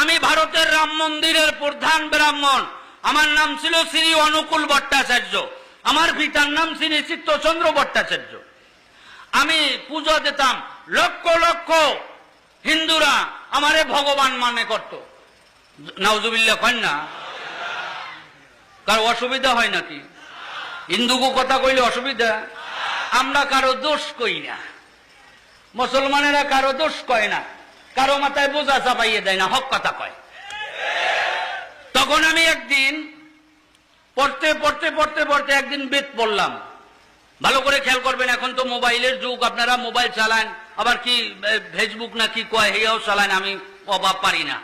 আমি ভারতের রাম মন্দিরের প্রধান ব্রাহ্মণ। আমার নাম ছিল শ্রী অনুকূল ভট্টাচার্য। আমার পিতার নাম শ্রী চিত্তচন্দ্র ভট্টাচার্য। আমি পুজো দিতাম। লক্ষ লক্ষ হিন্দুরা আমারে ভগবান মানে করত। নাউজুবিল্লাহ কয় না? কারো অসুবিধা হয় নাকি? হিন্দুকে কথা কইলে অসুবিধা? আমরা কারো দোষ কই না, মুসলমানেরা কারো দোষ কয় না, কারো মাথায় বোঝা চাপাইয়ে দেয় না, হক কথা কয়। তখন আমি একদিন পড়তে পড়তে পড়তে পড়তে একদিন বেদ পড়লাম। ভালো করে খেয়াল করবেন, এখন তো মোবাইলের যুগ, আপনারা মোবাইল চালান, আবার কি ফেসবুক না কি কয় হেয়াও চালান, আমি অভাব পারি না।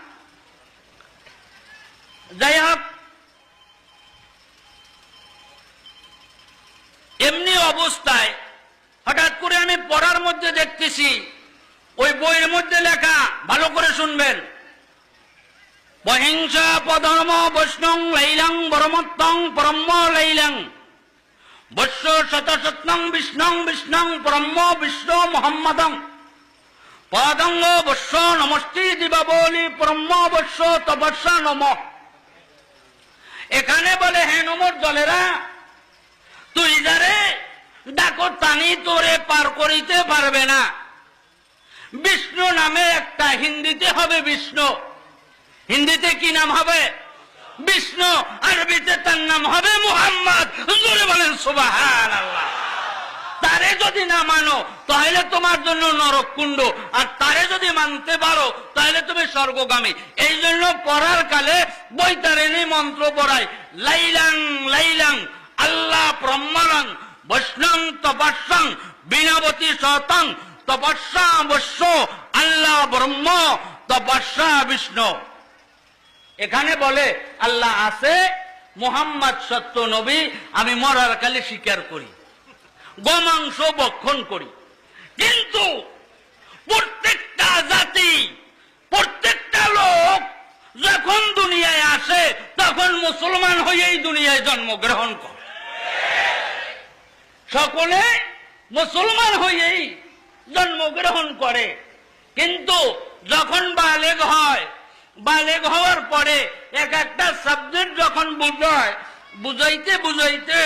যাই হোক, এমনি অবস্থায় হঠাৎ করে আমি পড়ার মধ্যে দেখতেছি, ওই বইয়ের মধ্যে লেখা, ভালো করে শুনবেন, বহিংসা পধর্ম বৈষ্ণং লাইলাং বরমত্তং পরম্য লাইলাং বৈশ্য শতশতং বিষ্ণং বিষ্ণং পরম্য বিষ্ণু মোহাম্মদং পদঙ্গ বৈশ্য নমস্তি দিবাবলি পরম্য বৈশ্য তবস্যা নম। এখানে বলে, হে নমর দলেরা, তুই যারে ডাকো তানি তোরে পার করিতে পারবে না। বিষ্ণু নামে একটা হিন্দিতে হবে বিষ্ণু, হিন্দিতে কি নাম হবে? বিষ্ণু। আরবিতে তার নাম হবে মুহাম্মদ। জোরে বলেন সুবহানাল্লাহ। তারে যদি না মানো তাহলে তোমার জন্য নরককুণ্ড, আর তারে যদি মানতে পারো তাহলে তুমি স্বর্গগামী। এই জন্য পড়ার কালে বৈতারিণী মন্ত্র পড়ায়, লাইলাং লাইলাং আল্লাহ ব্রহ্মাং বৈষ্ণং তপস্যাং বিনাবতী শতং তপস্যা বৈশ্য আল্লাহ ব্রহ্ম তপস্যা বিষ্ণু। এখানে বলে আল্লাহ আছে, মুহাম্মদ সত্য নবী, আমি মরার কালে স্বীকার করি, গোমাংস ভক্ষণ করি। কিন্তু প্রত্যেকটা জাতি, প্রত্যেকটা লোক যখন দুনিয়ায় আসে তখন মুসলমান হয়েই দুনিয়ায় জন্মগ্রহণ করে। সকলে মুসলমান হয়েই জন্মগ্রহণ করে। কিন্তু যখন বালেগ হয়, বালেগ হওয়ার পরে এক একটা সাবজেক্ট যখন বুঝাইতে বুঝাইতে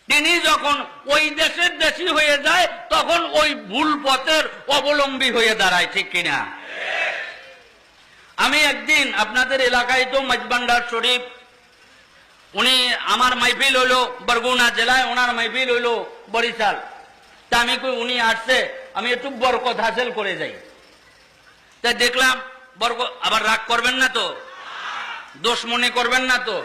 তিনি যখন ওই দেশের দেশি হয়ে যায়, তখন ওই ভুল পথের অবলম্বী হয়ে দাঁড়ায়। ঠিক কিনা? আমি একদিন আপনাদের এলাকায় তো মাঝবান্ডার শরীফ, উনি আমার মাহফিল হইল বরগুনা জেলায়, ওনার মাহফিল হইল বরিশাল। তা আমি কই উনি আসছে, আমি একটু বরকত হাসিল করে যাই। তাই দেখলাম বরকত, আবার রাগ করবেন না তো, দোষ মনে করবেন না তো,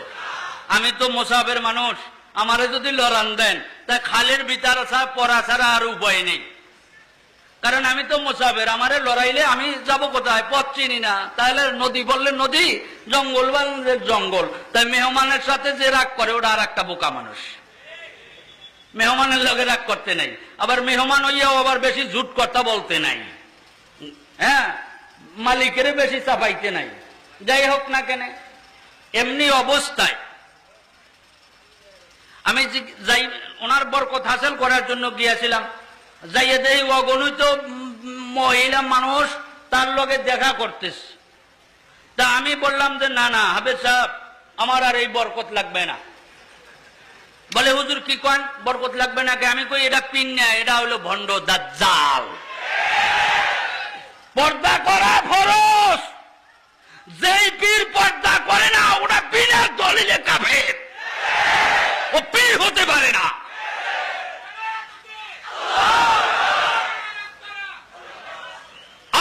আমি তো মোসাফের মানুষ, আমারে যদি লড়ান দেন তাই খালের ভিতর পড়া ছাড়া আর উপায় নেই। কারণ আমি তো মোসাফের, আমারে লড়াইলে আমি যাব কোথায়? পথ চিনি না। তাহলে নদী বললে নদী, জঙ্গল বললে জঙ্গল। তাই মেহমানের সাথে যে রাগ করে ওটা আর একটা বোকা মানুষ। মেহমানের লগে রাগ করতে নাই, আবার মেহমান হইয়াও আবার বেশি ঝুট কথা বলতে নাই, হ্যাঁ, মালিকের বেশি চাপাইতে নাই। যাই হোক না কেন, এমনি অবস্থায় আমি যাই ওনার বরকত হাসিল করার জন্য গিয়েছিলাম। যাইয়ে দেই অগণিত মহিলা মানুষ তার লগে দেখা করতেছে। তা আমি বললাম যে না না হাফেজ সাহেব, আমার আর এই বরকত লাগবে না। বলে হুজুর কি কন বরকত লাগবে না? আমি কই এটা পিন না, এটা হলো ভণ্ড দাজ্জাল। পর্দা করা ফরজ, যেই পীর পর্দা করে না ওটা বিনা দলিলে কাফের, ও পীর হতে পারে না।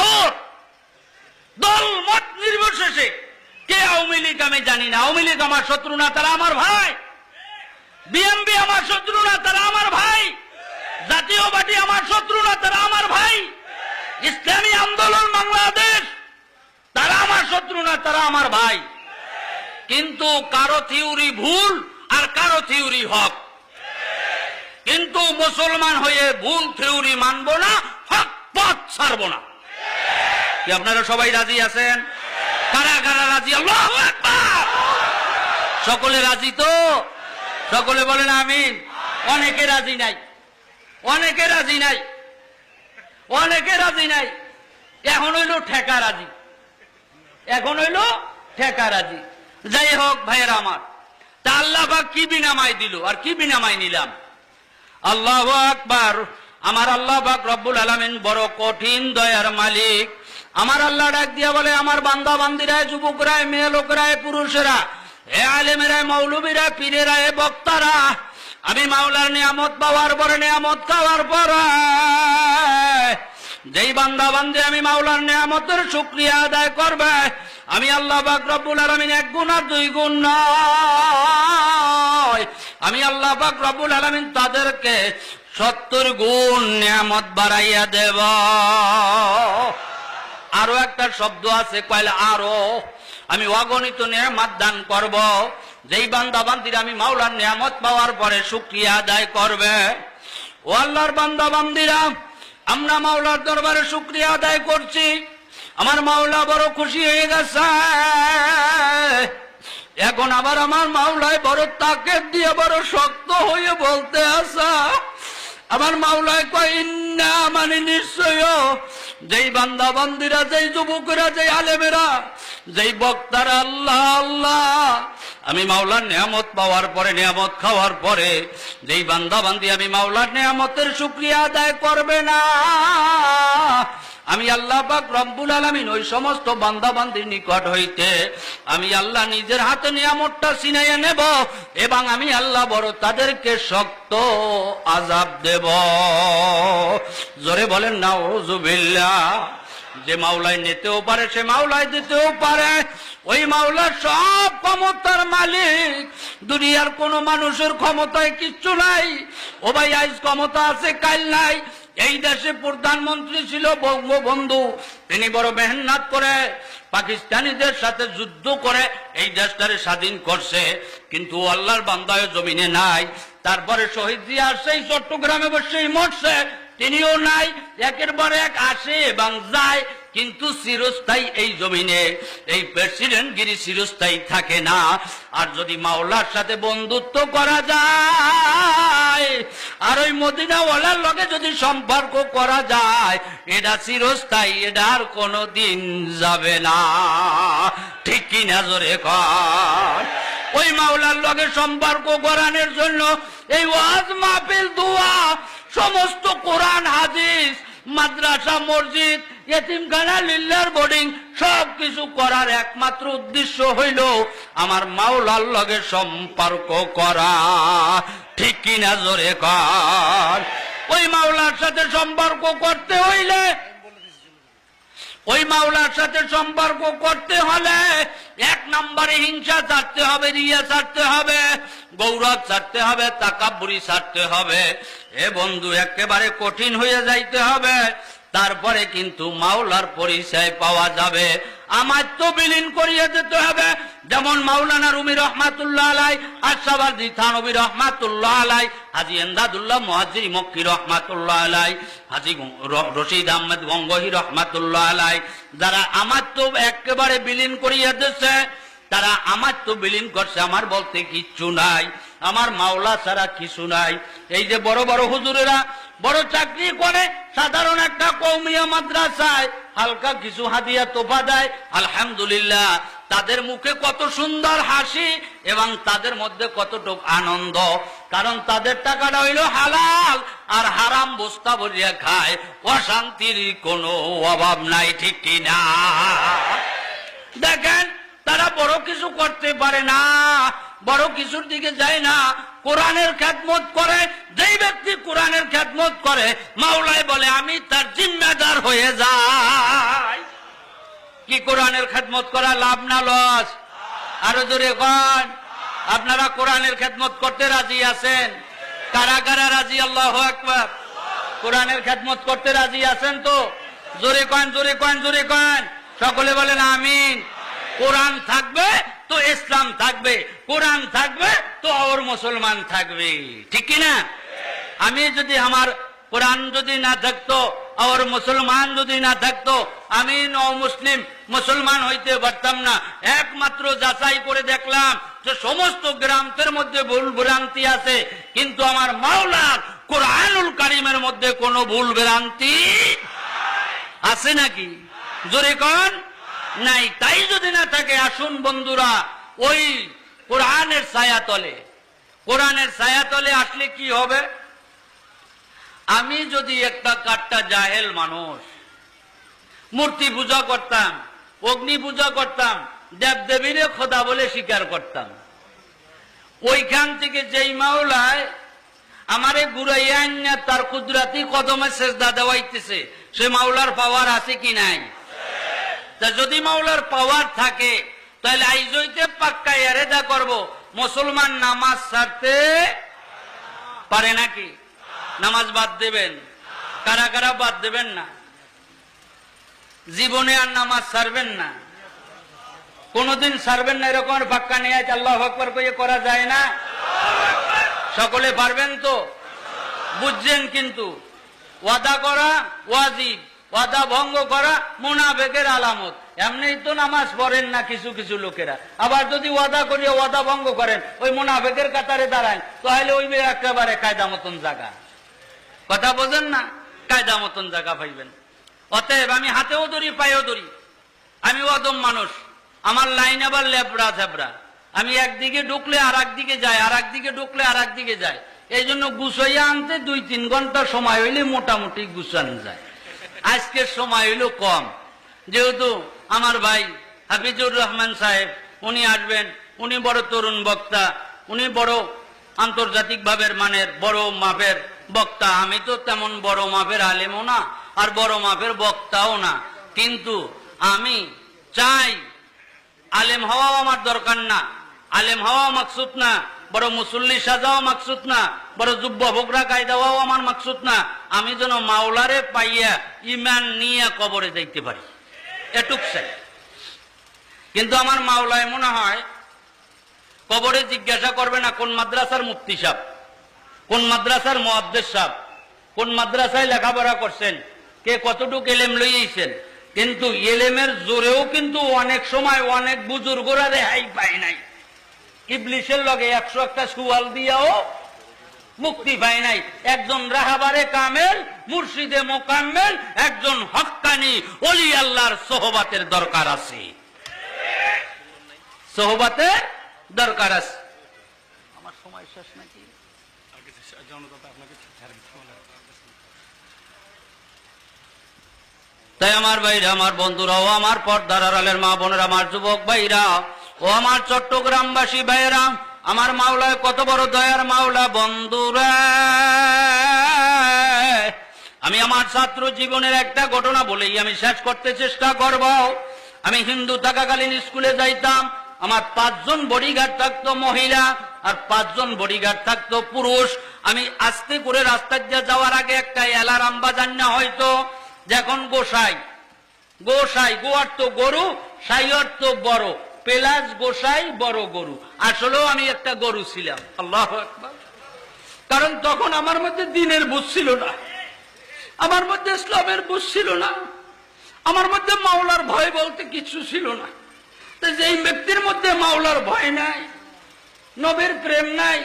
আর দল মত নির্বিশেষে কে আওয়ামী লীগ আমি জানি না, আওয়ামী লীগ আমার শত্রু না, তারা আমার ভাই। বিএমপি আমার শত্রু না, তারা আমার ভাই। জাতীয় পার্টি আমার শত্রু না, তারা আমার ভাই। ইসলামী আন্দোলন বাংলাদেশ তারা আমার শত্রু না, তারা আমার ভাই। কিন্তু কারো থিওরি ভুল আর কারো থিওরি হক। কিন্তু মুসলমান হয়ে ভুল থিওরি মানবো না, হক পথ ছাড়বো না। কি আপনারা সবাই রাজি আছেন? কারা কারা রাজি? আল্লাহু আকবার। সকলে রাজি তো? সকলে বলেন আমিন। অনেকে রাজি নাই, অনেকে রাজি নাই, অনেকে রাজি নাই। এখন হইল ঠেকা রাজি। এখন হইল ঠেকা রাজি। যাই হোক ভাইয়েরা আমার, তা আল্লাহ পাক কি বিনামাই দিল আর কি বিনামাই নিলাম? আল্লাহু আকবার। আমার আল্লাহ পাক রব্বুল আলামিন বড় কঠিন দয়ার মালিক। আমার আল্লাহ ডাক দিয়া বলে, আমার বান্দা বান্দিরা, যুবকরা, মেয়ে লোকরা, পুরুষেরা, হে আলেমেরা, মৌলবীরা, পীরেরা, হে বক্তারা, আমি মাওলার নিয়ামত পাওয়ার পরে, নিয়ামত খাওয়ার পরে যেই বান্দা বান্দি আমি মাওলার নিয়ামতের শুকরিয়া আদায় করবে, আমি আল্লাহ পাক রব্বুল আলামিন 1 গুণ আর 2 গুণ নয়, আমি আল্লাহ পাক রব্বুল আলামিন তাদেরকে 70 গুণ নিয়ামত বাড়াইয়া দেব। আরো একটা শব্দ আছে, কইলে আরো আমি অগণিত নিয়ামত দান করব যেই বান্দা বান্দিরা আমি মাওলার নিয়ামত পাওয়ার পরে শুকরিয়া আদায় করবে। ও আল্লাহর বান্দা বান্দিরা, আমরা মাওলার দরবারে শুকরিয়া আদায় করছি, আমার মাওলা বড় খুশি হয়ে গেছে। এখন আবার আমার মাওলায় বড় তাকেত দিয়ে বড় শক্ত হয়ে বলতে আসা, আমার মাওলায় কয় ইন্না, মানে নিশ্চয় যেই বান্দা বান্দিরা, যেই যুবকেরা, যেই আলেমেরা, যেই বক্তারা আল্লাহ আল্লাহ আমি মাওলার নিয়ামত পাওয়ার পরে, নিয়ামত খাওয়ার পরে যেই বান্দা বান্দি আমি মাওলার নিয়ামতের শুকরিয়া আদায় করবে না, আমি আল্লাহ পাক রব্বুল আলামিন ওই সমস্ত বান্দা বান্দির নিকট হইতে আমি আল্লাহ নিজের হাতে নিয়ামতটা ছিনাইয়া নেব এবং আমি আল্লাহ বড় তাদেরকে শক্ত আযাব দেব। জোরে বলেন নাউযুবিল্লাহ। যে মাওলায় নিতেও পারে সে মাওলায় দিতেও পারে, ওই মাওলার সব ক্ষমতার মালিক। দুনিয়ার কোন মানুষের ক্ষমতায় কিচ্ছু নাই। ও ভাই, আজ ক্ষমতা আছে, কাল নাই। এই দেশে প্রধানমন্ত্রী ছিল বঙ্গবন্ধু, তিনি বড় মেহনত করে পাকিস্তানিদের সাথে যুদ্ধ করে এই দেশটারে স্বাধীন করছে, কিন্তু আল্লাহর বান্দায় জমিনে নাই। তারপরে শহীদ জিয়া সেই চট্টগ্রামে বসেই মরছে, তিনিও নাই। একের পর এক আসে এবং যায়, কিন্তু চিরস্থায়ী এই জমিনে এই প্রেসিডেন্টগিরি চিরস্থায়ী থাকে না। আর যদি মাওলার সাথে বন্ধুত্ব করা যায় আর ওই মদিনাওয়ালার লগে যদি সম্পর্ক করা যায়, এটা চিরস্থায়ী, এটা আর কোনোদিন যাবে না। ঠিক কি না জোরে কর? ওই মাওলার লগে সম্পর্ক করানোর জন্য এই ওয়াজ মাহফিল, দোয়া, সমস্ত কোরআন হাদিস, মাদ্রাসা, মসজিদ, ইতিমখানা, লিল্লার বোর্ডিং সব কিছু করার একমাত্র উদ্দেশ্য হইল আমার মাওলার লগে সম্পর্ক করা। ঠিক কিনা জোরে কর? ওই মাওলার সাথে সম্পর্ক করতে হইলে, ওই মাওলার সাথে সম্পর্ক করতে হলে 1 নম্বরে হিংসা ছাড়তে হবে, রিয়া ছাড়তে হবে, গৌরব ছাড়তে হবে, তাকাব্বুরি ছাড়তে হবে। এ বন্ধু, একেবারে কঠিন হয়ে যাইতে হবে, তারপরে কিন্তু মাওলার পরিচয় পাওয়া যাবে। আমার তো বিলীন করিয়ে দিতে হবে, যেমন মাওলানা রুমি রহমাতুল্লাহ আলাই, আশরাফি থানভী রহমাতুল্লাহ আলাই, হাজী এমদাদুল্লাহ মুহাজ্জির মক্কি রহমাতুল্লাহ আলাই, হাজী রশিদ আহমেদ গঙ্গোহী রহমাতুল্লাহ আলাই, যারা আমার তো একেবারে বিলীন করিয়ে দিচ্ছে, তারা আমার তো বিলীন করছে। আমার বলতে কিচ্ছু নাই, আমার মাওলা ছাড়া কিছু নাই। এই যে বড় বড় হুজুরেরা বড় চাকরি করে, সাধারণ একটা কওমিয়া মাদ্রাসায় হালকা কিছু হাদিয়া তোফা দেয়, আলহামদুলিল্লাহ, তাদের মুখে কত সুন্দর হাসি এবং তাদের মধ্যে কতটুকু আনন্দ, কারণ তাদের টাকাটা হইল হালাল আর হারাম বস্তা ভরিয়া খায়, অশান্তির কোনো অভাব নাই। ঠিক কিনা? দেখেন, তারা বড় কিছু করতে পারে না, বড় কিছুর দিকে যায় না, কোরআনের খেদমত করে। যেই ব্যক্তি কোরআনের খেদমত করে, মাওলাই বলে আমি তার জিম্মেদার হয়ে যাই। কি কোরআনের খেদমত করা লাভ না লস? আরো জোরে কন। আপনারা কোরআনের খেদমত করতে রাজি আছেন? কারা কারা রাজি? আল্লাহু আকবার। কোরআনের খেদমত করতে রাজি আছেন তো? জোরে কন, জোরে কন, জোরে কন। সকলে বলেন আমিন। কোরআন থাকবে তো ইসলাম থাকবে, কোরআন থাকবে তো আর মুসলমান থাকবে। ঠিক কিনা? আমি যদি আমার কোরআন যদি না থাকতো, আর মুসলমান যদি না থাকতো, আমি মুসলিম মুসলমান হইতে পারতাম না। একমাত্র যাচাই করে দেখলাম যে সমস্ত গ্রন্থের মধ্যে ভুল ভ্রান্তি আছে, কিন্তু আমার মাওলার কোরআনুল কারীমের মধ্যে কোনো ভুল ভ্রান্তি আছে নাকি? জোরে কোন? নাই। তাই যদি না থাকে, আসুন বন্ধুরা ওই কোরআনের ছায়াতলে, কোরআনের ছায়াতলে আসলে কি হবে? আমি যদি একটা কাট্টা জাহেল মানুষ, মূর্তি পূজা করতাম, অগ্নি পূজা করতাম, দেবদেবীরে খোদা বলে স্বীকার করতাম, ওইখান থেকে যেই মাওলায় আমারে ঘুরাইয়া আইনা তার কুদরাতি কদমে সেজদা দেওয়াইতেছে, সে মাওলার পাওয়ার আছে কি নাই? তা যদি মাওলার পাওয়ার থাকে, তাহলে আইজইতে পাক্কা এরেদা করব, মুসলমান নামাজ ছাড়তে পারে নাকি? নামাজ বাদ দেবেন? কারা কারা বাদ দেবেন না? জীবনে আর নামাজ ছাড়বেন না, কোনদিন ছাড়বেন না, এরকম পাক্কা নিয়ে আল্লাহু আকবার কইয়ে করা যায় না? সকলে পারবেন তো? বুঝছেন? কিন্তু ওয়াদা করা ওয়াজিব, ওয়াদা ভঙ্গ করা মুনাফিকের আলামত। এমনিই তো নামাজ পড়েন না কিছু কিছু লোকেরা, আবার যদি ওয়াদা করিয়ে ওয়াদা ভঙ্গ করেন, ওই মুনাফিকের কাতারে দাঁড়ায়, তাহলে ওই একেবারে কায়দা মতন জায়গা। কথা বোঝেন না? কায়দা মতন জায়গা পাইবেন। অতএব আমি হাতেও ধরি, পায়েও ধরি, আমি অদম মানুষ, আমার লাইন আবার লেবড়া থেবড়া, আমি একদিকে ঢুকলে আর একদিকে যায়, আর একদিকে ঢুকলে আর একদিকে যায়। এই জন্য গুছাইয়া আনতে 2-3 ঘন্টা সময় হইলে মোটামুটি গুছানো যায়। আজকের সময় হইল কম, যেহেতু আমার ভাই হাফিজুর রহমান সাহেব উনি আসবেন, উনি বড় তরুণ বক্তা, উনি বড় আন্তর্জাতিক ভাবের মানের বড় মাপের বক্তা। আমি তো তেমন বড় মাপের আলেমও না, আর বড় মাপের বক্তাও না, কিন্তু আমি চাই আলেম হওয়াও আমার দরকার না, আলেম হওয়াও মাকসুদ না, বড় মুসল্লি সাজাও মাকসুদ না, বড় যুব্ব ভোগরা কায়দা হওয়াও আমার মাকসুদ না। আমি যেন মাওলারে পাইয়া ইমান নিয়ে কবরে যাইতে পারি, এটুক চাই। কিন্তু আমার মাওলায় মনে হয় কবরে জিজ্ঞাসা করবে না কোন মাদ্রাসার মুফতি সাহেব, কোন মাদ্রাসার মুহাদ্দিস সাহেব, কোন মাদ্রাসায় লেখাপড়া করছেন, কে কতটুকু এলেম লইয়েছেন। কিন্তু এলেমের জোরেও কিন্তু অনেক সময় অনেক বুজুর্গরা রেহাই পায় নাই, ইবলিসের লগে 101টা সুয়াল দিয়াও মুক্তি পায় নাই। একজন রাহাবারে কামেল, মুর্শিদে মোকাম্মেল, একজন হক্কানি ওলি আল্লাহর সোহবাতের দরকার আছে, সোহবাতের দরকার আছে। আমার সময় শেষ নাকি? তাই আমার ভাইরা, আমার বন্ধুরা, ও আমার পর্দার আড়ালের মা বোনেরা, আমার যুবক ভাইরা, ও আমার চট্টগ্রামবাসী ভাইরা, আমার মাওলায় কত বড় দয়ার মাওলা। বন্ধুরা, আমি আমার ছাত্র জীবনের একটা ঘটনা বলেই আমি শেষ করতে চেষ্টা করব। আমি হিন্দু থাকাকালীন স্কুলে যাইতাম, আমার 5 জন বডিগার্ড থাকতো মহিলা, আর 5 জন বডিগার্ড থাকতো পুরুষ। আমি আস্তে করে রাস্তা দিয়ে যাওয়ার আগে একটা অ্যালার্ম বাজান না হয়তো, যখন গোসাই, গোসাই গো অর্থ গরু, সাই অর্থ বড়, পেলাস গোসাই বড় গরু। আসলেও আমি একটা গরু ছিলাম। আল্লাহু আকবার। কারণ তখন আমার মধ্যে দ্বীনের বুঝ ছিল না, আমার মধ্যে ইসলামের বুঝ ছিল না, আমার মধ্যে মাওলার ভয় বলতে কিছু ছিল না। তো যেই ব্যক্তির মধ্যে মাওলার ভয় নাই, নবীর প্রেম নাই,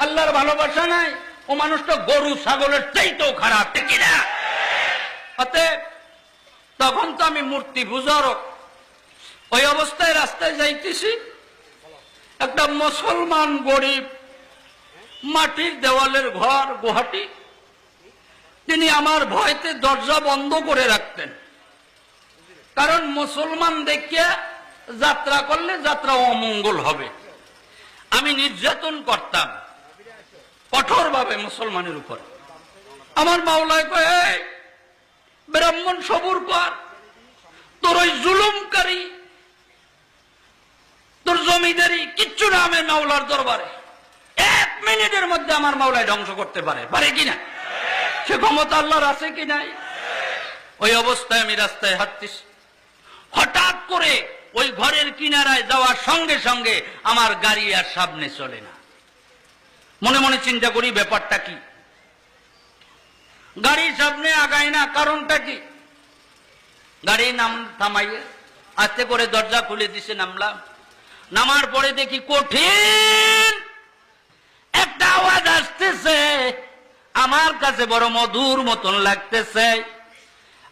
আল্লাহর ভালোবাসা নাই, ও মানুষটা গরু ছাগলের চাইতেও খারাপ, ঠিক না? অতএব তখন তো আমি মূর্তি পূজারক। ওই অবস্থায় রাস্তায় যাইতেছি, একটা মুসলমান গরিব, মাটির দেওয়ালের ঘর, গুহাটি, তিনি আমার ভয়তে দরজা বন্ধ করে রাখতেন। কারণ মুসলমান দেখিয়া যাত্রা করলে যাত্রা অমঙ্গল হবে। আমি নির্যাতন করতাম কঠোরভাবে মুসলমানের উপর। আমার মাওলায় কয়, ব্রাহ্মণ সবুর কর, তোর ওই জুলুমকারী, তোর জমিদারি কিচ্ছু না আমি মাওলার দরবারে। 1 মিনিটের মধ্যে আমার মাওলায় ধ্বংস করতে পারে, পারে কিনা? সে ক্ষমতা আল্লাহর আছে কি নাই? ওই অবস্থায় আমি রাস্তায় হাঁটতেছি, হঠাৎ করে ওই ঘরের কিনারায় যাওয়ার সঙ্গে সঙ্গে আমার গাড়ি আর সামনে চলে না। মনে মনে চিন্তা করি ব্যাপারটা কি, গাড়ি সামনে আগায় না, কারণটা কি? গাড়ি নাম থামাইয়ে আস্তে করে দরজা খুলে দিছে, নামলাম। নামার পরে দেখি কঠিন একটা আওয়াজ আসতেছে, আমার কাছে বড় মধুর মতন লাগতেছে।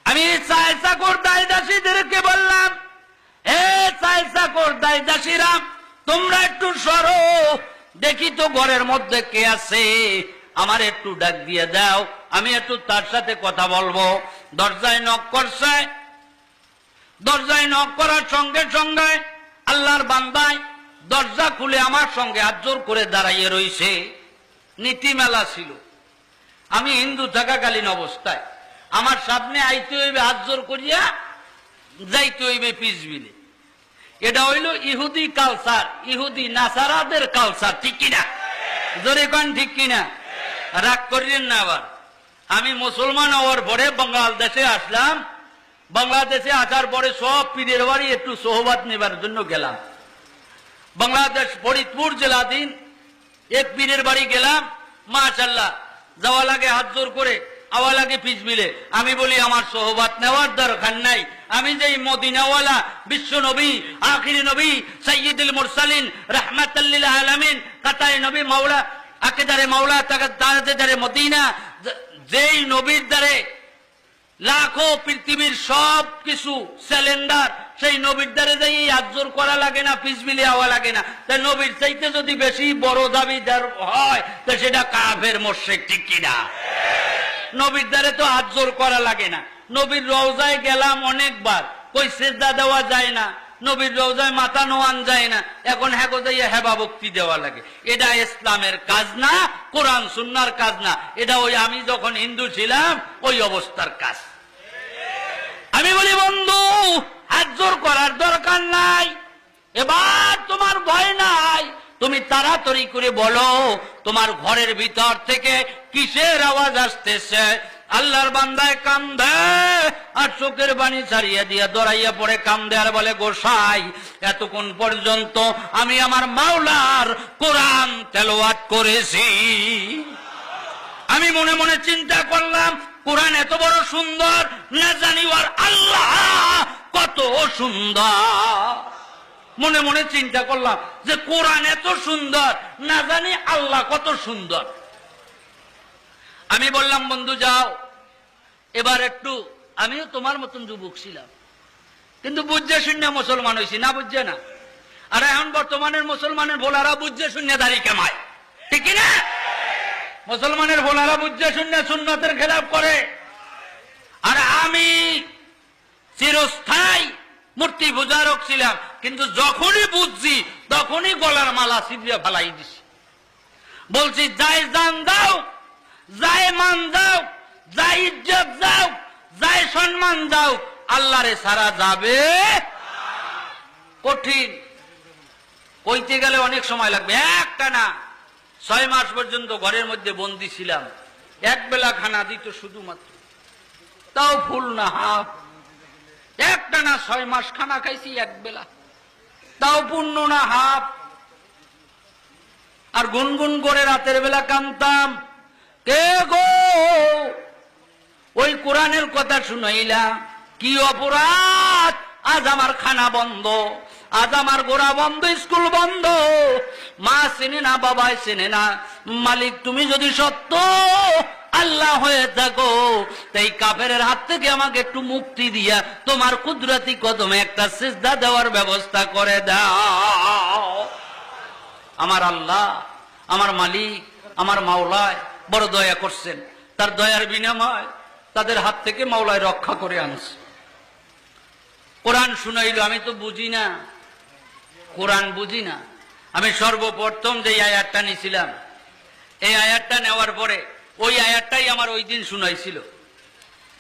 আমি চাকর দাসীদেরকে বললাম, এ চাই চাকর দাই দাসীরা, তোমরা একটু সরো, দেখি তো ঘরের মধ্যে কে আছে, আমার একটু ডাক দিয়ে দাও, আমি একটু তার সাথে কথা বলবো। দরজায় নক করছে, দরজায় নক করার সঙ্গে সঙ্গে আল্লাহর বান্দায় দরজা খুলে আমার সঙ্গে হাত জোর করে দাঁড়াইয়ে রইছে। নীতিমেলা ছিল, আমি হিন্দু থাকাকালীন অবস্থায় আমার সামনে আইতে হইবে হাত জোর করিয়া, যাইতে হইবে পিছবিলে। এটা হইল ইহুদি কালচার, ইহুদি নাসারাদের কালচার, ঠিক কিনা? জোরে কন ঠিক কিনা? রাগ করিলেন না আবার। আমি মুসলমান হওয়ার পরে বাংলাদেশে আসলাম, বাংলাদেশে আসার পরে সব পীরের বাড়ি একটু সোহবাত নেবার জন্য গেলাম। বাংলাদেশ ফরিদপুর জেলাধীন এক পীরের বাড়ি গেলাম, মাশাআল্লাহ, যাওয়া লাগে হাত জোর করে, আওয়া লাগে পিছবিলে। আমি বলি আমার সোহবাত নেওয়ার দরকার নাই, আমি যেই মদিনাওয়ালা বিশ্ব নবী, আখিরি নবী, সাইয়্যিদুল মুরসালিন, রাহমাতাল লিল আলামিন, কাতায়ে নবী, মাওলা আকেদারে মাওলা তাকাদারে মদিনা, যেই নবীর দ্বারে লাখো পৃথিবীর সব কিছু সিলিন্ডার, সেই নবীর দ্বারে যাই আজর করা লাগে না, পিছবিলে হওয়া লাগে না। তাই নবীর চাইতে যদি বেশি বড় দাবিদার হয় তো সেটা কাফের মুশরিক, ঠিক কিনা? নবীর দ্বারে তো আজর করা লাগে না। নবীর রওজায় গেলাম অনেকবার, কই সিজদা দেওয়া যায় না, নবীর রওজায় মাথা নোয়ান যায় না, এখন হ্যাঁ যাইয়া হেবা ভক্তি দেওয়া লাগে। এটা ইসলামের কাজ না, কোরআন সুন্নাহর কাজ না, এটা ওই আমি যখন হিন্দু ছিলাম ওই অবস্থার কাজ। আমি বলি বন্ধু, হাত জোর করার দরকার নাই, এবার তোমার ভয় নাই, তুমি তাড়াতাড়ি করে বলো তোমার ঘরের ভিতর থেকে কিসের আওয়াজ আসতেছে। আল্লাহর বান্দায় কান্দে আর চোখের বাণী ছাড়িয়ে দিয়া দৌড়াইয়া পড়ে কান্দে আর বলে, গোসাই এতক্ষণ পর্যন্ত আমি আমার মাওলার কোরআন তেলাওয়াত করেছি। আমি মনে মনে চিন্তা করলাম, কোরআন এত বড় সুন্দর, না জানি ওর আল্লাহ কত সুন্দর। মনে মনে চিন্তা করলাম যে কোরআন এত সুন্দর, না জানি আল্লাহ কত সুন্দর। আমি বললাম, বন্ধু যাও এবার একটু, আমিও তোমার মতন যুবক ছিলাম, কিন্তু বুঝছে শূন্য মুসলমান হয়েছি, না বুঝছে না। আর এখন বর্তমানের মুসলমানের ভোলারা বুঝছে শূন্য দাড়ি কামায়, ঠিক না? মুসলমানের ভোলারা বুঝছে শূন্য সুন্নতের খেলাফ করে। আর আমি চিরস্থায়ী মূর্তি পূজারক ছিলাম, কিন্তু যখনই বুঝছি তখনই গলার মালা ছিঁড়ে ফেলাই দিছি। বলছি, যাই জান দাও, যাই মান দাও, যাই ইজ্জত দাও, যাই সম্মান দাও, আল্লাহরে সারা যাবে কঠিন। কইতে গেলে অনেক সময় লাগবে। একটা না 6 মাস পর্যন্ত ঘরের মধ্যে বন্দি ছিলাম, এক বেলা খানা দিত শুধুমাত্র, তাও ফুল না হাফ। একটা না 6 মাস খানা খাইছি এক বেলা, তাও পূর্ণ না হাফ। আর গুনগুন করে রাতের বেলা কাঁদতাম, কে গো ওই কোরআনের কথা শুনাইলা, কি অপরাধ, আজ আমার খানা বন্ধ, আজ আমার গোড়া বন্ধ, স্কুল বন্ধ, মা চেনে না, বাবা চেনে না। মালিক তুমি যদি সত্য আল্লাহ হয়ে থাকো, তাই কাফেরের হাত থেকে আমাকে একটু মুক্তি দিয়া তোমার কুদরতি কদমে একটা সিজদা দেওয়ার ব্যবস্থা করে দাও। আমার আল্লাহ, আমার মালিক, আমার মাওলায় বড় দয়া করছেন, তার দয়ার বিনিময় তাদের হাত থেকে মাওলায় রক্ষা করে আনছে। কোরআন শুনাইল, আমি তো বুঝি না, কোরআন বুঝি না। আমি সর্বপ্রথম যে আয়াতটা নিয়েছিলাম, এই আয়াতটা নেওয়ার পরে ওই আয়াতটাই আমার ওই দিন শুনাইছিল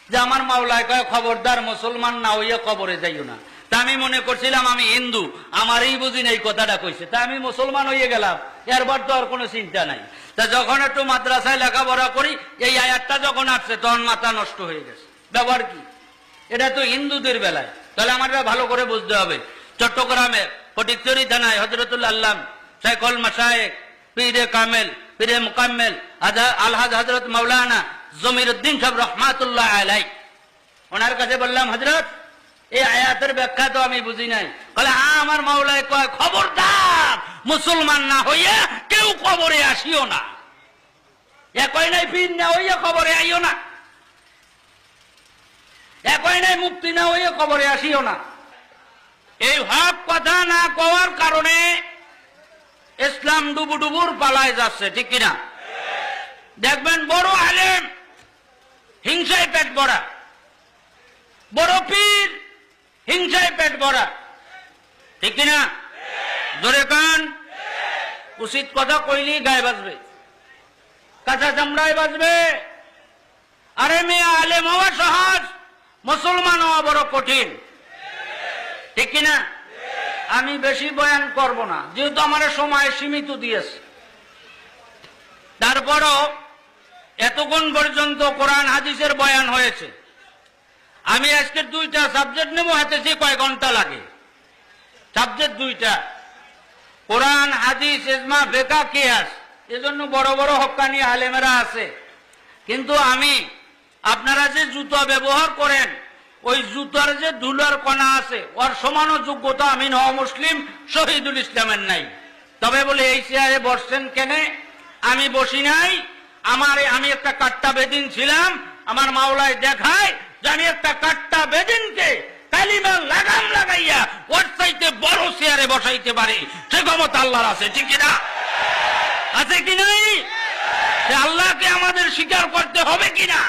যে আমার মাওলায় কয়, খবরদার মুসলমান না হইয়া কবরে যাইও না। তা আমি মনে করছিলাম আমি হিন্দু, আমারই বুঝি না এই কথাটা কইছে, তা আমি মুসলমান হয়ে গেলাম, এরপর তো আর কোনো চিন্তা নাই। তা যখন একটু মাদ্রাসায় লেখাপড়া করি, এই আয়াতটা যখন আসছে তখন মাথা নষ্ট হয়ে গেছে। ব্যাপার কি? এটা তো হিন্দুদের বেলায়, তাহলে আমার ভালো করে বুঝতে হবে। চট্টগ্রামের ফটিকছড়ি থানায় হযরতুল আল্লাম শাইখুল মাশায়েখ পীরে কামেল, পীরে মুকাম্মেল আলহাজ হযরত মাওলানা জমিরউদ্দিন সাহেব রহমাতুল্লাহ আলাইহি, ওনার কাছে বললাম, হযরত এই আয়াতের ব্যাখ্যা তো আমি বুঝি নাই। বলে, আমার মাওলায় কয়, খবরদার মুসলমান না হইয়া কেউ কবরে আসিও না। একই নাই পীর না হইয়া কবরে আইও না, একই নাই মুক্তি না হইয়া কবরে আসিও না। এই হক কথা না কওয়ার কারণে ইসলাম ডুবুডুবুর পালায় যাচ্ছে, ঠিক কিনা? দেখবেন বড় আলেম হিংসায় পেট ভরা, বড় পীর হিংসায় পেট ভরা, ঠিক কিনা? জোরে কান। উচিত কথা কইলি গায়ে বাজবে, কাঁচা চামড়ায় বাজবে। আরে মেয়ে, আলেম হওয়া সহজ, মুসলমান হওয়া বড় কঠিন, ঠিক কিনা? আমি বেশি বয়ান করব না, যেহেতু আমার সময় সীমিত দিয়েছে। তারপরও এতক্ষণ পর্যন্ত কোরআন হাদিসের বয়ান হয়েছে। আমি আজকে 2টা সাবজেক্ট নেব, হাতেছি কয় ঘন্টা লাগে। সাবজেক্ট 2টা, কোরআন হাদিস, ইজমা, ফিকহ, কিয়াস। এজন্য বড় বড় হক্কানি আলেমেরা আছে। কিন্তু আমি, আপনারা যে জুতা ব্যবহার করেন, ওই জুতার যে ধুলার কণা আছে, ওর সমান যোগ্যতা আমি মুসলিম শহীদুল ইসলামের নাই। তবে বলে এই চেয়ারে বসছেন কেন? আমি বসি নাই। আমি একটা কাট্টা বেদিন ছিলাম। আমার মাওলায় দেখায় যে আমি একটা কাট্টা বেদিনকে কালিমার লাগাম লাগাইয়া ওর চাইতে বড় চেয়ারে বসাইতে পারি, সে ক্ষমতা আল্লাহর আছে, ঠিক কিনা? আছে কি নাই? সে আল্লাহকে আমাদের স্বীকার করতে হবে কিনা?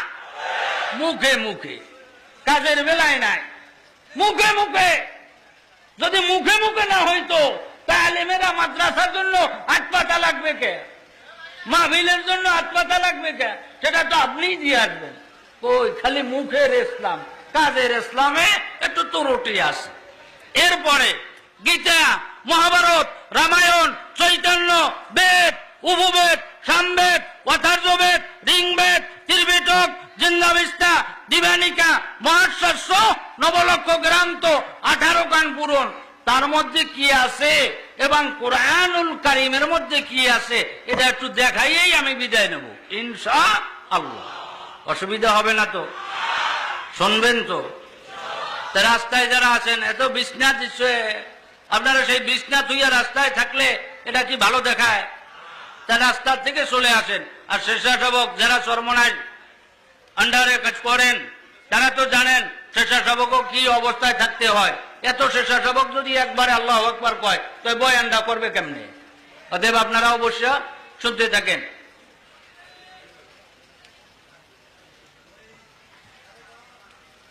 মুখে মুখে, কাজের বেলায় নাই, মুখে মুখে। যদি মুখে মুখে না হইতো, তাহলে মেয়েরা মাদ্রাসার জন্য হাত পাতা লাগবে কে? মাহফিলের জন্য হাত পাতা লাগবে কে? সেটা তো আপনিই দিয়ে আসবেন। ওই খালি মুখের ইসলাম, কাজের ইসলামে একটু ত্রুটি আছে। এরপরে গীতা, মহাভারত, রামায়ণ, চৈতন্য, বেদ, উপবেদ, সামবেদ, অথার্যবেদ, ঋগ্বেদ, ত্রিপিটক, জিন্দাবিস্তা, দিবানিকা, মহাশ্বাস্য, নবলক্ষ গ্রন্থ, 18 গান পূরণ। তার মধ্যে কি আছে এবং কোরআনুল কারীমের মধ্যে কি আছে, এটা একটু দেখাইয়েই আমি বিদায় নেব ইনশাআল্লাহ। অসুবিধা হবে না তো? শুনবেন তো? রাস্তায় যারা আছেন, এত বিছনা দিচ্ছে, আপনারা সেই বিছনা থুইয়া রাস্তায় থাকলে এটা কি ভালো দেখায়? তা রাস্তার থেকে চলে আসেন। আর স্বেচ্ছাসেবক যারা চরমনায় আন্ডারে কাজ করেন, তারা তো জানেন স্বেচ্ছাসেবকও কি অবস্থায় থাকতে হয়। এত স্বেচ্ছাসেবক যদি একবারে আল্লাহু আকবার কয়, তো বয়ানটা করবে কেমনে? অতএব আপনারা অবশ্য শুনতে থাকেন।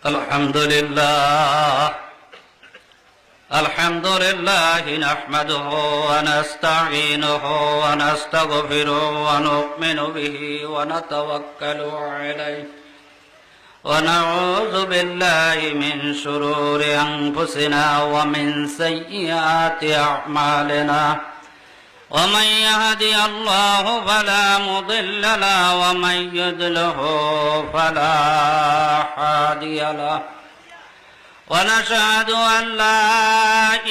আলহামদুলিল্লাহ, আলহামদুলিল্লাহ নাহমাদুহু ওয়া নাস্তাঈনুহু ওয়া নাস্তাগফিরুহু ওয়া নু'মিনু বিহি ওয়া নাতাওয়াক্কালু আলাইহি ওয়া নাউযু বিল্লাহি মিন শুরুরি আনফুসিনা ওয়া মিন সাইয়্যাতি আ'মালিনা। ومن يهدي الله فلا مضل له ومن يضلل فلا هادي له ونشهد أن لا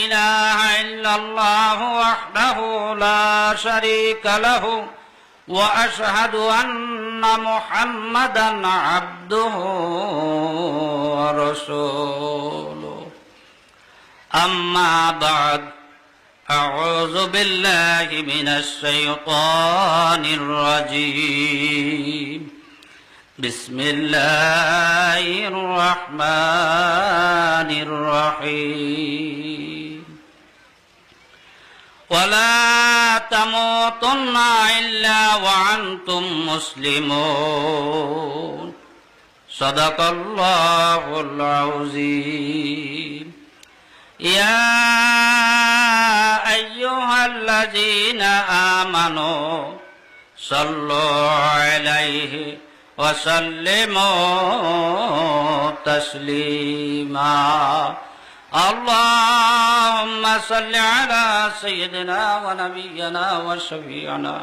إله إلا الله وحده لا شريك له وأشهد أن محمدا عبده ورسوله أما بعد أعوذ بالله من الشيطان الرجيم بسم الله الرحمن الرحيم ولا تموتن إلا وأنتم مسلمون صدق الله العظيم يا أيها الذين آمنوا صلوا عليه وسلموا تسليما اللهم صل على سيدنا ونبينا وشفيعنا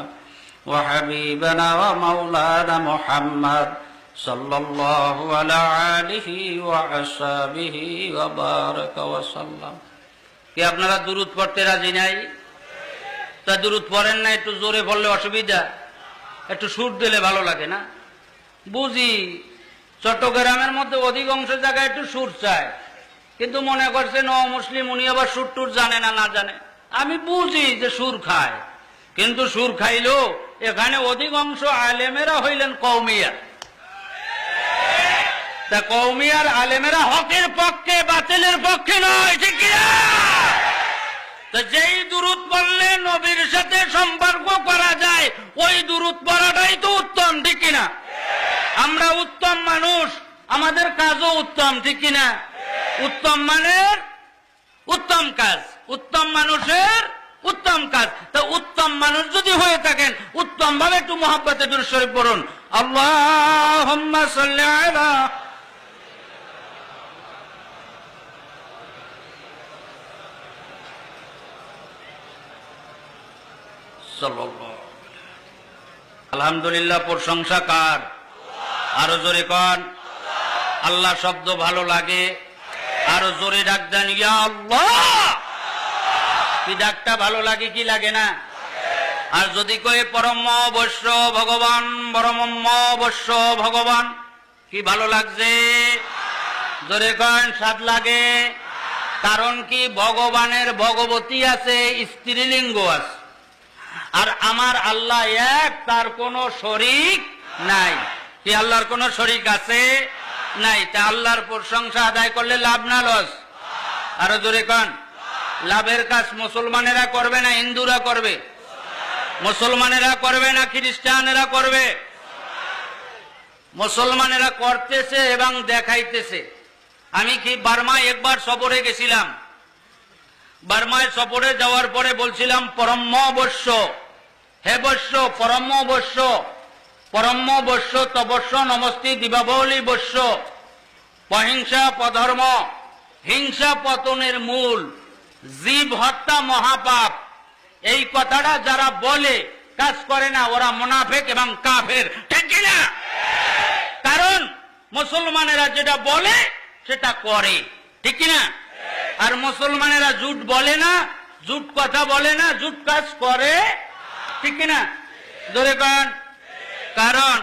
وحبيبنا ومولانا محمد صلى الله على آله وأصحابه وبارك وسلم। কি আপনারা দুরূদ পড়তে রাজি নাই? তা দুরূদ পড়েন না, একটু জোরে পড়লে অসুবিধা, একটু সুর দিলে ভালো লাগে না? বুঝি চট্টগ্রামের মধ্যে অধিকাংশ জায়গায় একটু সুর চায়, কিন্তু মনে করছেন ও মুসলিম, উনি আবার সুর টুর জানে না, না জানে। আমি বুঝি যে সুর খায়, কিন্তু সুর খাইলেও এখানে অধিকাংশ আলেমেরা হইলেন কওমিয়া। তা কওমি আর আলেমেরা হকের পক্ষে, বাতিলের পক্ষে নয়, ঠিক কিনা? তো যেই দুরূদ পড়লে নবীর সাথে সম্পর্ক করা যায় ওই দুরূদ পড়াটাই তো উত্তম, ঠিক কিনা? আমরা উত্তম মানুষ, আমাদের কাজও উত্তম, ঠিক কিনা? উত্তম মানের উত্তম কাজ, উত্তম মানুষের উত্তম কাজ। তো উত্তম মানুষ যদি হয়ে থাকেন উত্তম ভাবে একটু মুহাব্বতে দুরূদ শরীফ পড়ুন। আল্লাহুম্মা সাল্লি আলা সাল্লাল্লাহু। আলহামদুলিল্লাহ, প্রশংসা কার? আরো জোরে কন। আল্লাহ শব্দ ভালো লাগে, আরো জোরে ডাক দেন ইয়া আল্লাহ। কি ডাকটা ভালো লাগে কি লাগে না? আর যদি কয়ে পরম অবশ্য ভগবান, পরম অবশ্য ভগবান, কি ভালো লাগছে? জোরে কন, স্বাদ লাগে। কারণ কি? ভগবানের ভগবতী আছে, স্ত্রীলিঙ্গ আছে, আর আমার আল্লাহ এক, তার কোনো শরীক নাই। কি আল্লাহর কোনো শরীক আছে? নাই। তা আল্লাহর প্রশংসা আদায় করলে লাভ না লস? আরো জোরে কন। লাভের কাজ মুসলমানেরা করবে না হিন্দুরা করবে? মুসলমানেরা করবে না খ্রিস্টানেরা করবে? মুসলমানেরা করতেছে এবং দেখাইতেছে। আমি কি বার্মায় একবার সফরে গেছিলাম। বার্মায় সফরে যাওয়ার পরে বলছিলাম পরম বর্ষ, হে বর্ষ, পরম বর্ষ, পরম বর্ষ তবর্ষ নমস্তি দীপাবলি বর্ষ, অহিংসা পধর্ম, হিংসা পতনের মূল, জীব হত্যা মহাপাপ। এই কথাটা যারা বলে কাজ করে না ওরা মুনাফিক এবং কাফের, ঠিক কিনা? কারণ মুসলমানেরা যেটা বলে সেটা করে, ঠিক কিনা? আর মুসলমানেরা জুট বলে না, জুট কথা বলে না, জুট কাজ করে, ঠিক কিনা? ধরে কন। কারণ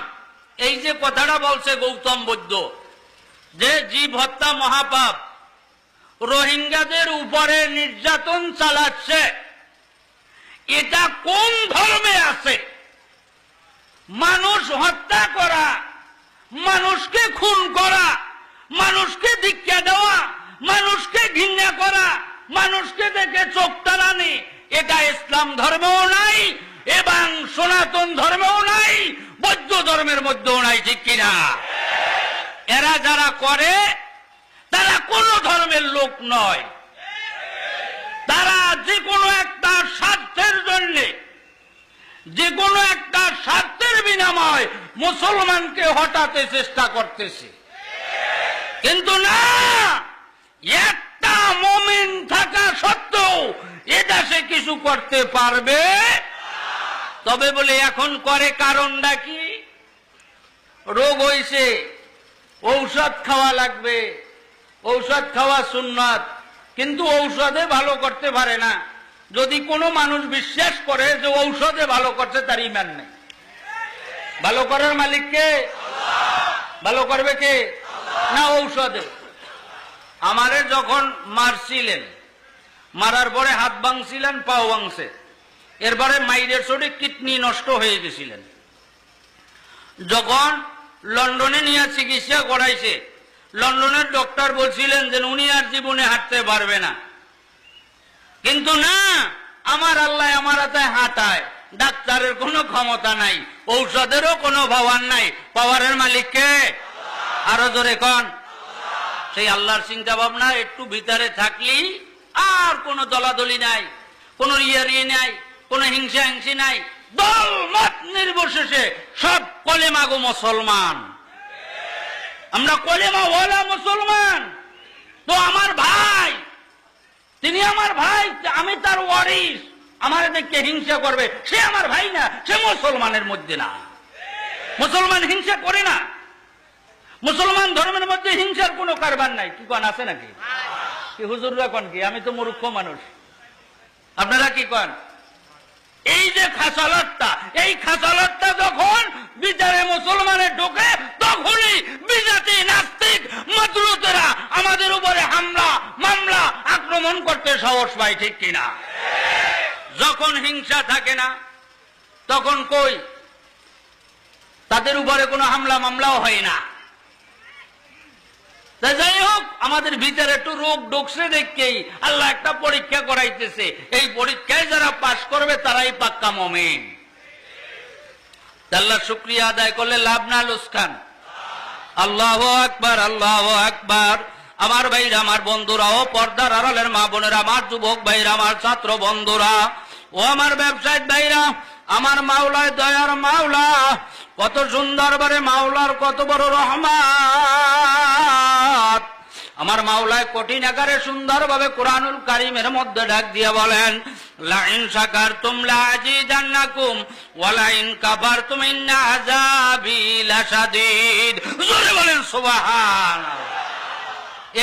এই যে কথাটা বলছে গৌতম বুদ্ধ যে জীব হত্যা মহাপাপ, রোহিঙ্গাদের উপরে নির্যাতন চালাচ্ছে, এটা কোন ধর্মে আছে? মানুষ হত্যা করা, মানুষকে খুন করা, মানুষকে ধিক্কা দেওয়া, মানুষকে ঘৃণা করা, মানুষকে দেখে চোখ টানানি, এটা ইসলাম ধর্মেও নাই এবং সনাতন ধর্মেও নাই, বৌদ্ধ ধর্মের মধ্যেও নাই, ঠিক কিনা? এরা যারা করে তারা কোন ধর্মের লোক নয়। তারা যে কোনো একটা স্বার্থের জন্য, যে কোনো একটা স্বার্থের বিনিময়ে মুসলমানকে হটাতে চেষ্টা করতেছে। কিন্তু না, একটা মুমিন থাকা সত্ত্বেও এটা সে কিছু করতে পারবে। তবে বলে এখন করে কারণটা কি? রোগ হইছে, ঔষধ খাওয়া লাগবে, ঔষধ খাওয়া সুন্নাত, কিন্তু ঔষধে ভালো করতে পারে না। যদি কোনো মানুষ বিশ্বাস করে যে ঔষধে ভালো করছে, তার ঈমান নেই। ভালো করার মালিক কে? ভালো করবে কে? না ঔষধে। আমারে যখন মারছিলেন, মারার পরে হাত ভাঙছিলেন, পাও ভাঙছে, এরপরে মাইরের চোটে কিডনি নষ্ট হয়ে গেছিলেন। যখন লন্ডনে নিয়ে চিকিৎসা করাইছে, লন্ডনের ডক্টর বলছিলেন যে উনি আর জীবনে হাঁটতে পারবে না। কিন্তু না, আমার আল্লাহ আমার হাতে হাঁটায়, ডাক্তারের কোনো ক্ষমতা নাই, ঔষধেরও কোনো পাওয়ার নাই। পাওয়ারের মালিক কে? আরো জোরে কন। সেই আল্লাহর চিন্তা ভাবনা একটু ভিতরে থাকলি আর কোনো দলাদলি নাই, কোনো রিয়ারি নাই, কোনো হিংসা হিংসি নাই, দল মত নির্বিশেষে সব কলেমা গো মুসলমান। আমরা কলেমা ওয়ালা মুসলমান। তো আমার ভাই, তিনি আমার ভাই, আমি তার ওয়ারিস, আমার দেখে হিংসা করবে, সে আমার ভাই না, সে মুসলমানের মধ্যে না। মুসলমান হিংসা করে না। মুসলমান ধর্মের মধ্যে হিংসার কোনো কারবার নাই। কি কন, আছে নাকি? কি হুজুররা কন কি? আমি তো মূর্খ মানুষ, আপনারা কি কন? এই যে খাসালতটা, এই খাসালতটা যখন বিচারে মুসলমানের ঢোকে, তখনই বিজাতি নাস্তিক মাতরুতেরা আমাদের উপরে হামলা মামলা আক্রমণ করতে সাহস পায়, ঠিক কিনা? যখন হিংসা থাকে না তখন কই তাদের উপরে কোনো হামলা মামলাও হয় না। যাই হোক, আমাদের ভিতরে একটু রোগ ঢুকছে দেখেই আল্লাহ একটা পরীক্ষা করাইতেছে। এই পরীক্ষায় যারা পাশ করবে তারাই পাক্কা মুমিন। আল্লাহ শুকরিয়া আদায় করলে লাভ না লোকসান? আল্লাহু আকবার, আল্লাহু আকবার। আমার ভাইরা, আমার বন্ধুরা, ও পর্দার আড়ালের মা বোনেরা, আমার যুবক ভাইরা, আমার ছাত্র বন্ধুরা, ও আমার ব্যবসায়িক ভাইরা, আমার মাওলায় দয়ার মাওলা কত সুন্দরভাবে, মাওলার কত বড় রহমত। আমার মাওলায় কঠিন আকারে সুন্দরভাবে কোরআনুল কারীমের মধ্যে ডাক দিয়ে বলেন, লাইন শাকারতুম লাযিদান্নাকুম ওয়া লাইন কাফারতুম ইন্না আযাবি লাশাদীদ। জোরে বলেন সুবহানাল্লাহ।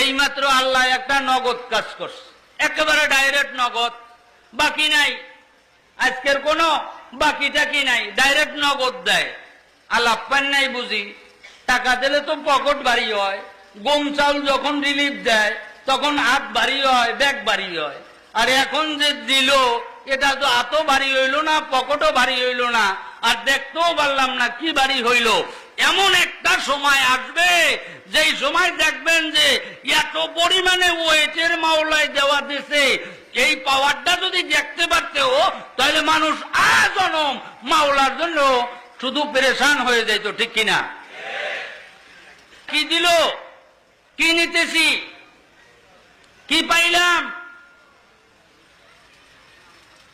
এইমাত্র আল্লাহ একটা নগদ কাজ করছে, একেবারে ডাইরেক্ট নগদ, বাকি নাই, আজকের কোনো বাকি টাকি নাই, ডাইরেক্ট নগদ দেয়। আলাপ পান নাই বুঝি? টাকা দিলে তো পকেট ভারী হয়, গম চাউল যখন রিলিফ দেয় তখন হাত ভারী হয়, ব্যাগ ভারী হয়। আর এখন যে দিল, এটা তো হাতও ভারী হইল না, পকেটও ভারী হইল না, আর দেখতেও পারলাম না কি ভারী হইল। এমন একটা সময় আসবে যেই সময় দেখবেন যে এত পরিমাণে ওয়েটের মাওলায় দেওয়া দিছে, এই পাওয়ারটা যদি দেখতে পারতেও তাহলে মানুষ আজনম মাওলার জন্য শুধু পেরেশান হয়ে যেত, ঠিক কিনা? কি দিল, কি নিতেছি, কি পাইলাম?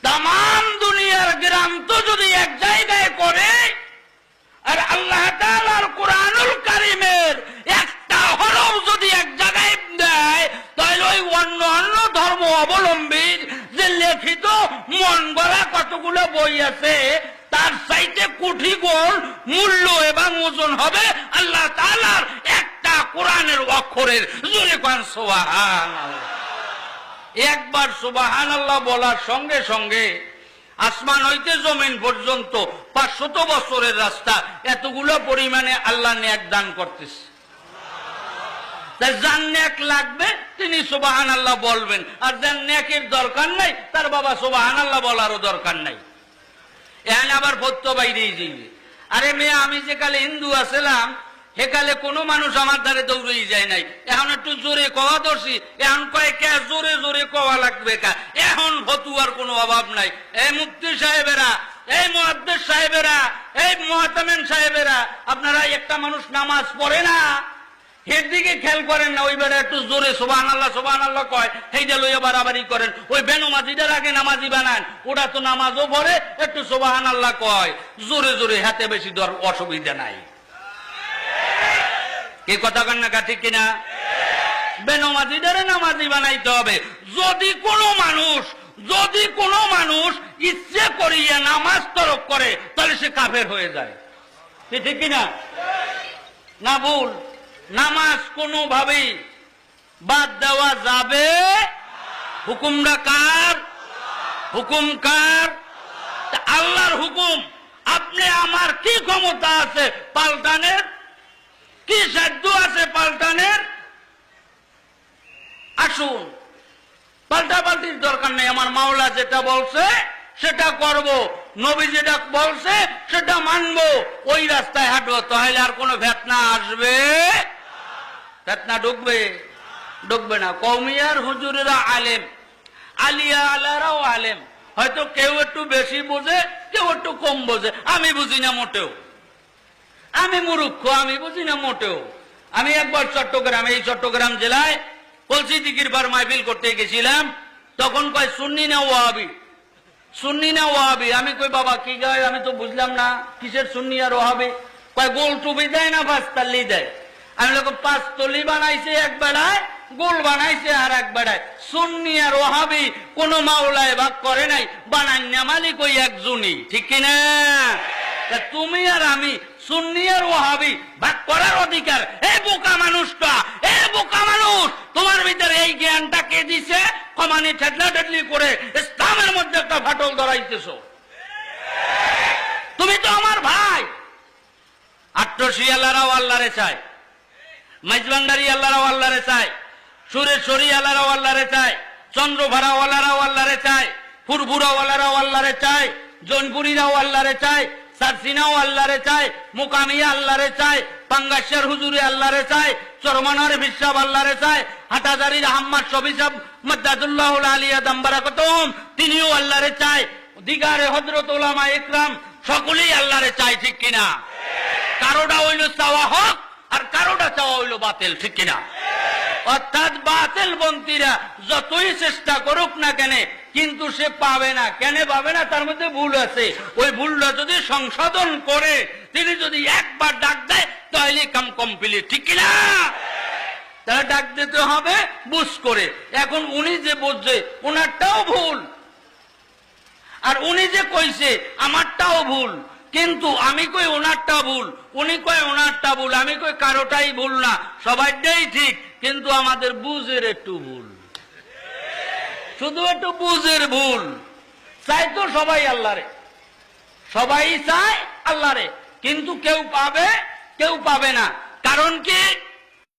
তাম দুনিয়ার গ্রাম তো যদি এক জায়গায় করে, আর আল্লাহ তাআলার কোরআনুল কারীমের একটা হরফ যদি এক জায়গায় দেয়, তাহলে ওই অন্য অন্য ধর্ম অবলম্বীর যে লিখিত মন গড়া কতগুলো বই আছে, তার চাইতে কোটি গুণ মূল্য এবং ওজন হবে আল্লাহ তাআলার একটা কোরআনের অক্ষরের। জোরে কোন সুবহানাল্লাহ। একবার সুবহানাল্লাহ বলার সঙ্গে সঙ্গে আসমান হইতে জমিন পর্যন্ত 500 বছরের রাস্তা, এতগুলো পরিমাণে আল্লাহ নেক দান করতেছে। তাই যার নেক লাগবে তিনি সুবহানাল্লাহ বলবেন, আর যার নেকের দরকার নাই তার বাবা সুবহানাল্লাহ বলারও দরকার নাই। এখানে আবার ভত্য বাইরেই যাইবে। আরে মেয়ে, আমি যে কালে হিন্দু আছিলাম সেকালে কোনো মানুষ আমার দ্বারে দৌড়েই যায় নাই। এখন একটু জোরে কওয়া দর্শি, এখন কয় কে জোরে জোরে কওয়া লাগবে কা। এখন ফতুয়ার কোনো অভাব নাই। এই মুফতি সাহেবেরা, এই মুহাদ্দিস সাহেবেরা, এই মুহতামিম সাহেবেরা, আপনারা একটা মানুষ নামাজ পড়ে না, এর দিকে খেয়াল করেন না। ওই বেড়া একটু জোরে সুবহানাল্লাহ সুবহানাল্লাহ কয়, সেইটা লইয়া বাড়াবাড়ি করেন। ওই বেনমাজিটার আগে নামাজি বানান, ওরা তো নামাজও পড়ে, একটু সুবহানাল্লাহ কয় জোরে জোরে, হাতে বেশি অসুবিধা নাই। এই কথা কন না, ঠিক কিনা? বেনমাজিটারে নামাজি বানাইতে হবে। যদি কোনো মানুষ ইচ্ছে করিয়া নামাজ তরক করে, তাহলে সে কাফের হয়ে যায়, ঠিক কিনা? না ভুল? নামাজ কোনোভাবেই বাদ দেওয়া যাবে। হুকুমটা কার? হুকুম কার? আল্লাহর হুকুম। আপনি আমার কি ক্ষমতা আছে পাল্টানের? কি সাধ্য আছে পাল্টানের? আসুন, পাল্টাপাল্টির দরকার নেই। আমার মাওলা যেটা বলছে সেটা করব, নবী যেটা বলছে সেটা মানবো, ওই রাস্তায় হাঁটবো। তাহলে আর কোনো ফেতনা আসবে? ফেতনা ঢুকবে না। কওমিয়ার হুজুরেরা আলেম, আলিয়া আলারাও আলেম। হয়তো কেউ একটু বেশি বোঝে, কেউ একটু কম বোঝে। আমি বুঝি না মোটেও, আমি মূর্খ, আমি বুঝি না মোটেও। আমি একবার এই চট্টগ্রাম জেলায় কলসি দিঘির বার মাহফিল করতে গেছিলাম। তখন কয় সুন্নি না ওয়াহাবি, সুন্নি না ওয়াহাবি। আমি কই বাবা কি গায়, আমি তো বুঝলাম না কিসের সুন্নি আর ওয়াহাবি। কয় গোল টুপি দেয় না পাঁচতাল্লি দেয়। আমি লোক পাঁচতলি বানাইছে এক বেড়ায়, গোল বানাইছে আর এক বেড়ায়। সুন্নি আর ওয়াহাবি কোন মাওলায় ভাগ করে নাই, বানান্যা মালিক ওই একজনই, ঠিক কিনা? তুমি আর আমি সুন্নি আর ওয়াহাবি ভাগ করার অধিকার। এই বোকা মানুষটা, এই বোকা মানুষ, তোমার ভিতরে এই জ্ঞানটা কে দিছে? কমানি ঠেটলা ঠেটলি করে ইসলামের মধ্যে একটা ফাটল ধরাইতেছ। তুমি তো আমার ভাই। আট্টশি আল্লাহরাও আল্লাহরে চায়, মাইজবান্ডারি আল্লাহরাও আল্লাহরে চায়, সুরেশ্বরী আল্লাহরাও আল্লাহরে চায়, চন্দ্রভাড়াওয়ালারাও আল্লাহরে চায়, ফুরফুরাওয়ালারাও আল্লাহরে চায়, জৈনপুরীরাও আল্লাহরে চায়, সারসিনাও আল্লাহরে চায়, মুকামিয়া আল্লাহরে চায়, পাঙ্গাসের হুজুরে আল্লাহরে চায়, চরমানার বিশাব আল্লাহরে চায়, হাটাজারির আহম্মদ শফি সাহেব মাদ্দাদুল্লাহ আলিয়া দাম্বারাকাতুম তিনিও আল্লাহরে চায়, দিগারে হযরত উলামা ইকরাম সকলেই আল্লাহরে চায়, ঠিক কিনা? কারোটা হইল চাওয়া হক আর কারোটা চাওয়া হইল বাতিল, ঠিক কিনা? অর্থাৎ বাতিল বন্তীরা যতই চেষ্টা করুক না কেন কিন্তু সে পাবে না। কেন পাবে না? তার মধ্যে ভুল আছে। ওই ভুলটা যদি সংশোধন করে তিনি যদি একবার ডাক দেয় তাহলে কাম কমপ্লিট, ঠিক কিনা? তারা ডাক দিতে হবে বুঝ করে। এখন উনি যে বুঝছে ওনারটাও ভুল, আর উনি যে কইছে আমারটাও ভুল, কিন্তু আমি কই ওনারটা ভুল, উনি কয় ওনারটা ভুল, আমি কই কারোটাই ভুল না, সবাইটাই ঠিক, কিন্তু আমাদের বুঝের একটু ভুল, শুধু একটু বুঝের ভুল। চাই তো সবাই আল্লাহরে, সবাই চায় আল্লাহরে, কিন্তু কেউ পাবে কেউ পাবে না। কারণ কি?